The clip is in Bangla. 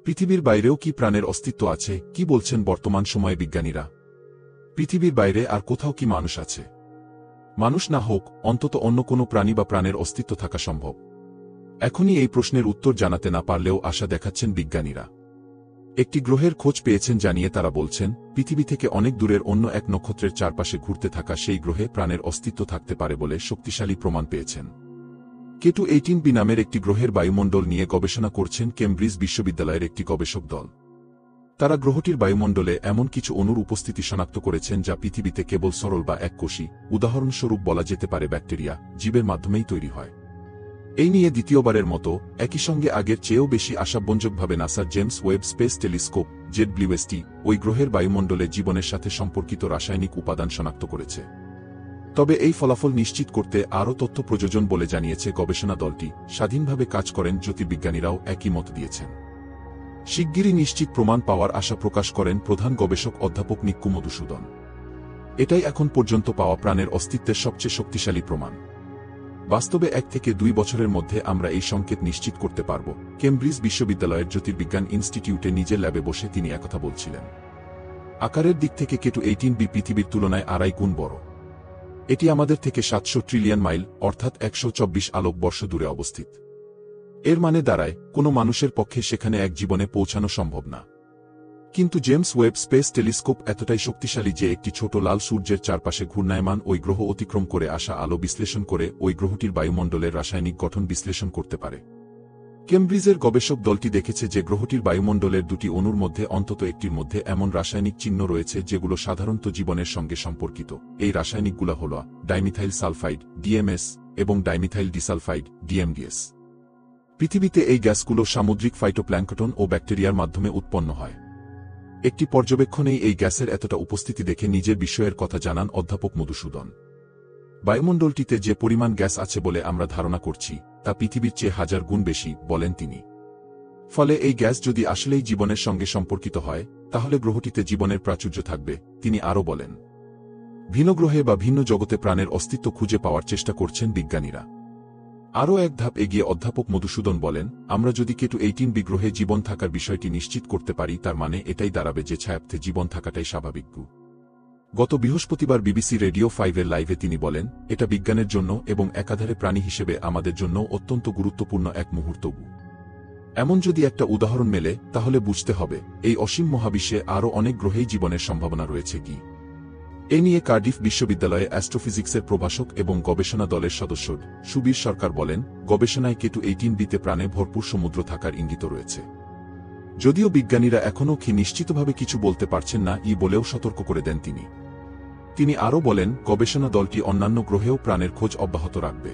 পৃথিবীর বাইরেও কি প্রাণের অস্তিত্ব আছে? কি বলছেন বর্তমান সময়ে বিজ্ঞানীরা? পৃথিবীর বাইরে আর কোথাও কি মানুষ আছে? মানুষ না হোক, অন্তত অন্য কোনো প্রাণী বা প্রাণের অস্তিত্ব থাকা সম্ভব। এখনই এই প্রশ্নের উত্তর জানাতে না পারলেও আশা দেখাচ্ছেন বিজ্ঞানীরা। একটি গ্রহের খোঁজ পেয়েছেন জানিয়ে তারা বলছেন, পৃথিবী থেকে অনেক দূরের অন্য এক নক্ষত্রের চারপাশে ঘুরতে থাকা সেই গ্রহে প্রাণের অস্তিত্ব থাকতে পারে বলে শক্তিশালী প্রমাণ পেয়েছেন। কেটু 18b নামের একটি গ্রহের বায়ুমণ্ডল নিয়ে গবেষণা করছেন কেমব্রিজ বিশ্ববিদ্যালয়ের একটি গবেষক দল। তারা গ্রহটির বায়ুমণ্ডলে এমন কিছু অণুর উপস্থিতি শনাক্ত করেছেন যা পৃথিবীতে কেবল সরল বা এককোষী, উদাহরণস্বরূপ বলা যেতে পারে ব্যাকটেরিয়া, জীবের মাধ্যমেই তৈরি হয়। এই নিয়ে দ্বিতীয়বারের মতো একই সঙ্গে আগের চেয়েও বেশি আশাব্যঞ্জকভাবে নাসার James Webb space telescope JWST ওই গ্রহের বায়ুমণ্ডলে জীবনের সাথে সম্পর্কিত রাসায়নিক উপাদান শনাক্ত করেছে। তবে এই ফলাফল নিশ্চিত করতে আরও তথ্য প্রয়োজন বলে জানিয়েছে গবেষণা দলটি। স্বাধীনভাবে কাজ করেন জ্যোতির্বিজ্ঞানীরাও একই মত দিয়েছেন। শিগগিরই নিশ্চিত প্রমাণ পাওয়ার আশা প্রকাশ করেন প্রধান গবেষক অধ্যাপক নিক্কু মধুসূদন। এটাই এখন পর্যন্ত পাওয়া প্রাণের অস্তিত্বের সবচেয়ে শক্তিশালী প্রমাণ। বাস্তবে 1 থেকে 2 বছরের মধ্যে আমরা এই সংকেত নিশ্চিত করতে পারব। কেমব্রিজ বিশ্ববিদ্যালয়ের জ্যোতির্বিজ্ঞান ইনস্টিটিউটে নিজের ল্যাবে বসে তিনি একথা বলছিলেন। আকারের দিক থেকে কেটু 18b পৃথিবীর তুলনায় 2.5 গুণ বড়। এটি আমাদের থেকে 700 ট্রিলিয়ন মাইল অর্থাৎ 124 আলোকবর্ষ দূরে অবস্থিত। এর মানে দাঁড়ায়, কোনো মানুষের পক্ষে সেখানে এক জীবনে পৌঁছানো সম্ভব না। কিন্তু জেমস ওয়েব স্পেস টেলিস্কোপ এতটাই শক্তিশালী যে একটি ছোট লাল সূর্যের চারপাশে ঘূর্ণায়মান ওই গ্রহ অতিক্রম করে আসা আলো বিশ্লেষণ করে ওই গ্রহটির বায়ুমণ্ডলের রাসায়নিক গঠন বিশ্লেষণ করতে পারে। কেমব্রিজের গবেষক দলটি দেখেছে যে গ্রহটির বায়ুমণ্ডলের দুটি অণুর মধ্যে অন্তত একটির মধ্যে এমন রাসায়নিক চিহ্ন রয়েছে যেগুলো সাধারণত জীবনের সঙ্গে সম্পর্কিত। এই রাসায়নিকগুলো হল ডাইমিথাইল সালফাইড ডিএমএস এবং ডাইমিথাইল ডিসালফাইড ডিএমডিএস। পৃথিবীতে এই গ্যাসগুলো সামুদ্রিক ফাইটোপ্ল্যাঙ্কটন ও ব্যাকটেরিয়ার মাধ্যমে উৎপন্ন হয়। একটি পর্যবেক্ষণেই এই গ্যাসের এতটা উপস্থিতি দেখে নিজের বিষয়ের কথা জানান অধ্যাপক মধুসূদন। বায়ুমণ্ডলটিতে যে পরিমাণ গ্যাস আছে বলে আমরা ধারণা করছি তা পৃথিবীর চেয়ে 1000 গুণ বেশি, বলেন তিনি। ফলে এই গ্যাস যদি আসলেই জীবনের সঙ্গে সম্পর্কিত হয় তাহলে গ্রহটিতে জীবনের প্রাচুর্য থাকবে, তিনি আরও বলেন। ভিন্ন গ্রহে বা ভিন্ন জগতে প্রাণের অস্তিত্ব খুঁজে পাওয়ার চেষ্টা করছেন বিজ্ঞানীরা। আরও এক ধাপ এগিয়ে অধ্যাপক মধুসূদন বলেন, আমরা যদি কেটু 18b গ্রহে জীবন থাকার বিষয়টি নিশ্চিত করতে পারি তার মানে এটাই দাঁড়াবে যে ছায়াপথে জীবন থাকাটাই স্বাভাবিক। গত বৃহস্পতিবার বিবিসি রেডিও 5-এর লাইভে তিনি বলেন, এটা বিজ্ঞানের জন্য এবং একাধারে প্রাণী হিসেবে আমাদের জন্য অত্যন্ত গুরুত্বপূর্ণ এক মুহূর্ত। এমন যদি একটা উদাহরণ মেলে তাহলে বুঝতে হবে এই অসীম মহাবিশ্বে আরও অনেক গ্রহেই জীবনের সম্ভাবনা রয়েছে কি। এ নিয়ে কার্ডিফ বিশ্ববিদ্যালয়ে অ্যাস্ট্রোফিজিক্সের প্রভাষক এবং গবেষণা দলের সদস্য সুবীর সরকার বলেন, গবেষণায় কেটু 18bতে প্রাণে ভরপুর সমুদ্র থাকার ইঙ্গিত রয়েছে। যদিও বিজ্ঞানীরা এখনও নিশ্চিতভাবে কিছু বলতে পারছেন না বলেও সতর্ক করে দেন তিনি। তিনি আরও বলেন, গবেষণা দলটি অন্যান্য গ্রহেও প্রাণের খোঁজ অব্যাহত রাখবে।